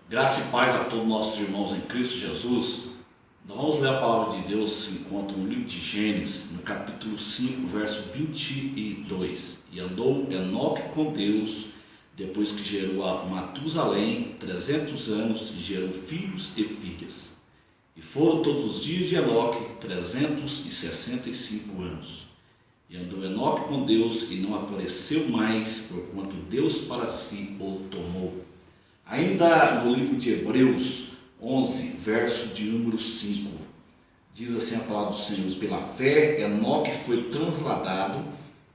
Graça e paz a todos nossos irmãos em Cristo Jesus. Nós vamos ler a palavra de Deus, se encontra no livro de Gênesis, no capítulo 5, verso 22. E andou Enoque com Deus, depois que gerou a Matusalém 300 anos, e gerou filhos e filhas. E foram todos os dias de Enoque 365 anos. E andou Enoque com Deus, e não apareceu mais, porquanto Deus para si o tomou. Ainda no livro de Hebreus 11, verso de número 5, diz assim a palavra do Senhor: pela fé Enoque foi transladado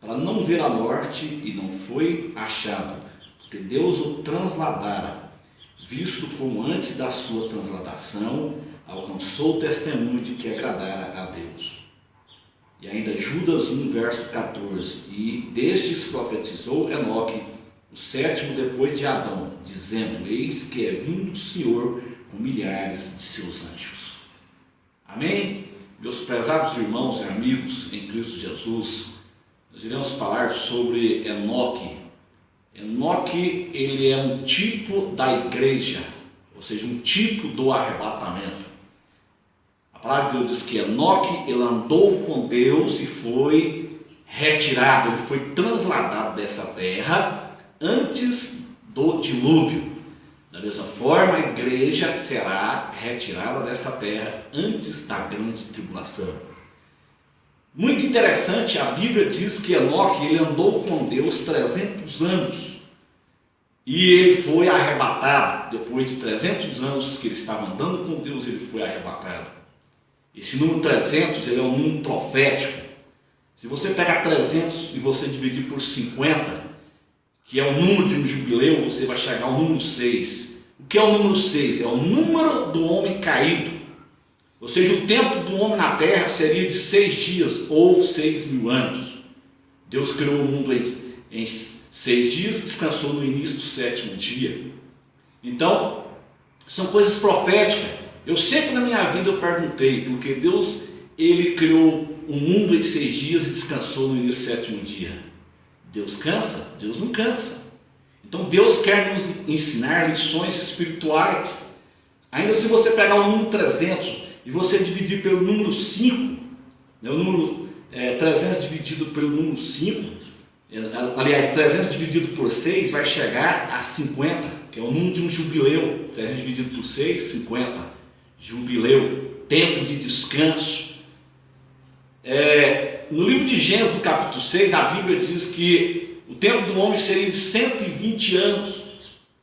para não ver a morte, e não foi achado, porque Deus o transladara, visto como antes da sua transladação alcançou o testemunho de que agradara a Deus. E ainda Judas 1, verso 14, e destes profetizou Enoque, o sétimo depois de Adão, dizendo: eis que é vindo o Senhor com milhares de seus anjos. Amém? Meus prezados irmãos e amigos em Cristo Jesus, nós iremos falar sobre Enoque. Enoque, ele é um tipo da igreja, ou seja, um tipo do arrebatamento. A palavra de Deus diz que Enoque, ele andou com Deus e foi retirado, ele foi transladado dessa terra antes do dilúvio. Da mesma forma, a igreja será retirada dessa terra antes da grande tribulação. Muito interessante, a Bíblia diz que Enoque, ele andou com Deus 300 anos. E ele foi arrebatado. Depois de 300 anos que ele estava andando com Deus, ele foi arrebatado. Esse número 300, ele é um número profético. Se você pegar 300 e você dividir por 50, que é o número de um jubileu, você vai chegar ao número 6. O que é o número 6? É o número do homem caído. Ou seja, o tempo do homem na terra seria de 6 dias ou 6.000 anos. Deus criou o mundo em 6 dias e descansou no início do 7º dia. Então, são coisas proféticas. Eu sempre na minha vida eu perguntei, porque Deus, ele criou o mundo em 6 dias e descansou no início do 7º dia. Deus cansa? Deus não cansa. Então Deus quer nos ensinar lições espirituais. Ainda se você pegar o número 300 e você dividir pelo número 5, o número 300 dividido pelo número 5, aliás, 300 dividido por 6 vai chegar a 50, que é o número de um jubileu. 300 dividido por 6, 50. Jubileu, tempo de descanso. No livro de Gênesis, no capítulo 6, a Bíblia diz que o tempo do homem seria de 120 anos.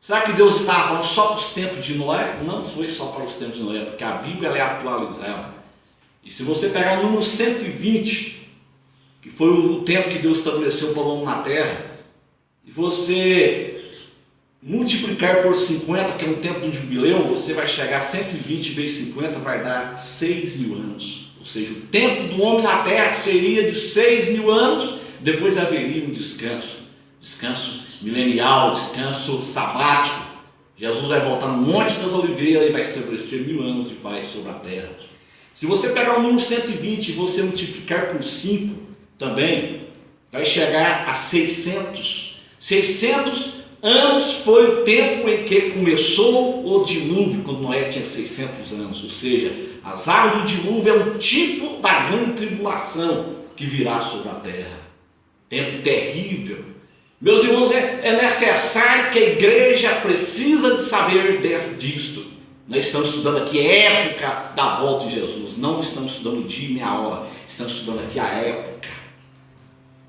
Será que Deus estava falando só para os tempos de Noé? Não foi só para os tempos de Noé, porque a Bíblia é atualizada. E se você pegar o número 120, que foi o tempo que Deus estabeleceu para o homem na terra, e você multiplicar por 50, que é um tempo de um jubileu, você vai chegar a 120 vezes 50, vai dar 6.000 anos. Ou seja, o tempo do homem na terra seria de 6.000 anos, depois haveria um descanso milenial, descanso sabático. Jesus vai voltar no Monte das Oliveiras e vai estabelecer 1.000 anos de paz sobre a terra. Se você pegar o número 120 e você multiplicar por 5, também vai chegar a 600. 600 anos foi o tempo em que começou o dilúvio, quando Noé tinha 600 anos, ou seja, as águas do dilúvio é um tipo da grande tribulação que virá sobre a terra. Tempo terrível. Meus irmãos, é necessário que a igreja precisa de saber disto. Nós estamos estudando aqui a época da volta de Jesus. Não estamos estudando o dia nem a hora. Estamos estudando aqui a época.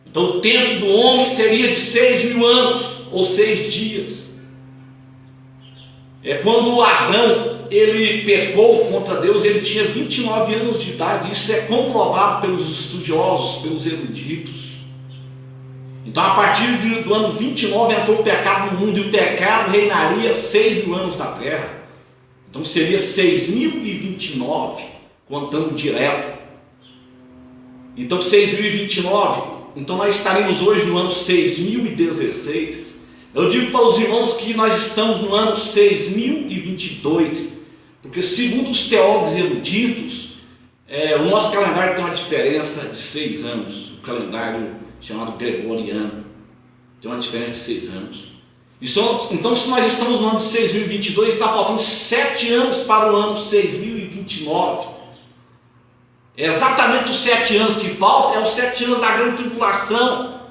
Então o tempo do homem seria de 6.000 anos, ou 6 dias. Quando Adão ele pecou contra Deus, ele tinha 29 anos de idade. Isso é comprovado pelos estudiosos, pelos eruditos. Então, a partir do ano 29 entrou o pecado no mundo, e o pecado reinaria 6.000 anos na terra. Então seria 6.029, contando direto. Então 6.029, então nós estaremos hoje no ano 6.016. Eu digo para os irmãos que nós estamos no ano 6.022, porque segundo os teólogos eruditos, o nosso calendário tem uma diferença de 6 anos, o calendário chamado gregoriano, tem uma diferença de 6 anos. Então, se nós estamos no ano de 6022, está faltando 7 anos para o ano 6029. É exatamente os 7 anos que faltam, é os 7 anos da grande tribulação.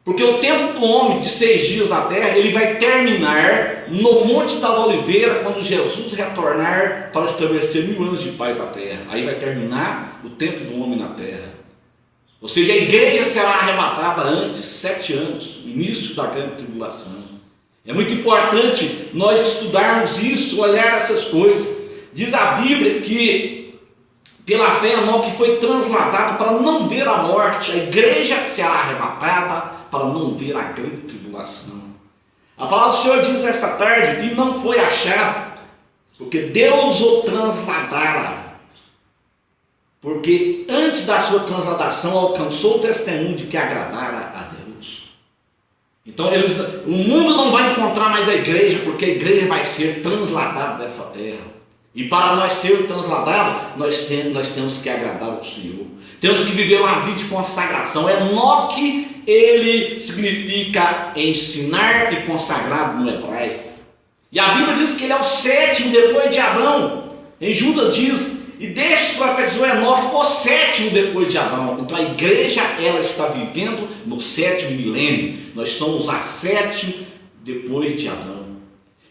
Porque o tempo do homem de 6 dias na terra, ele vai terminar no Monte das Oliveiras, quando Jesus retornar para estabelecer 1000 anos de paz na terra. Aí vai terminar o tempo do homem na terra. Ou seja, a igreja será arrebatada antes, 7 anos, início da grande tribulação. É muito importante nós estudarmos isso, olhar essas coisas. Diz a Bíblia que pela fé Enoque foi transladado para não ver a morte. A igreja será arrebatada para não ver a grande tribulação. A palavra do Senhor diz esta tarde, e não foi achado, porque Deus o transladara. Porque antes da sua transladação alcançou o testemunho de que agradara a Deus. Então o mundo não vai encontrar mais a igreja, porque a igreja vai ser transladada dessa terra. E para nós sermos transladados, nós temos que agradar ao Senhor. Temos que viver uma vida de consagração. Enoque, ele significa ensinar e consagrado no hebraico. E a Bíblia diz que ele é o 7º depois de Adão. Em Judas diz, e Deus profetizou Enoque o 7º depois de Adão. Então a igreja, ela está vivendo no 7º milênio. Nós somos a 7º depois de Adão.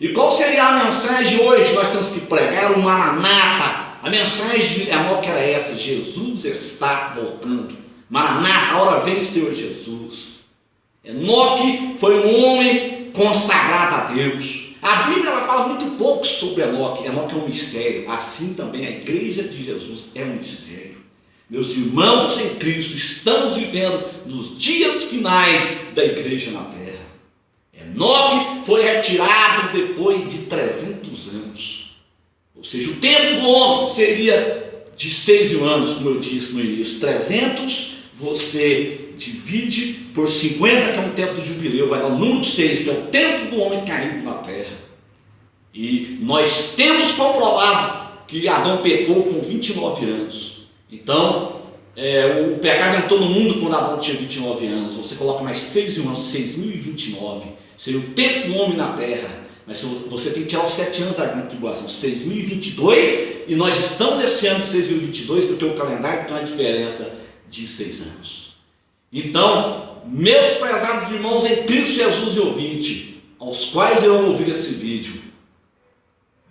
E qual seria a mensagem hoje? Nós temos que pregar o Maranata. A mensagem de Enoque era essa: Jesus está voltando. Maranata, a hora vem, Senhor Jesus. Enoque foi um homem consagrado a Deus. A Bíblia ela fala muito pouco sobre Enoque. Enoque é um mistério. Assim também a igreja de Jesus é um mistério. Meus irmãos em Cristo, estamos vivendo nos dias finais da igreja na terra. Enoque foi retirado depois de 300 anos. Ou seja, o tempo do homem seria de 6.000 anos, como eu disse no início. 300 você divide por 50, que é um tempo do jubileu, vai dar o número de 6, que é o tempo do homem caído na terra. E nós temos comprovado que Adão pecou com 29 anos. Então, o pecado entrou no mundo quando Adão tinha 29 anos. Você coloca mais 6.000 anos, 6.029. Seria o tempo do homem na terra. Mas você tem que tirar os 7 anos da grande tribulação, 6.022, e nós estamos nesse ano de 6.022, porque o calendário tem uma diferença de 6 anos. Então, meus prezados irmãos em Cristo Jesus e ouvinte, aos quais irão ouvir esse vídeo,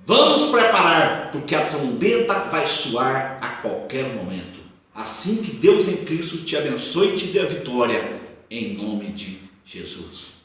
vamos preparar, porque a trombeta vai soar a qualquer momento. Assim que Deus em Cristo te abençoe e te dê a vitória, em nome de Jesus.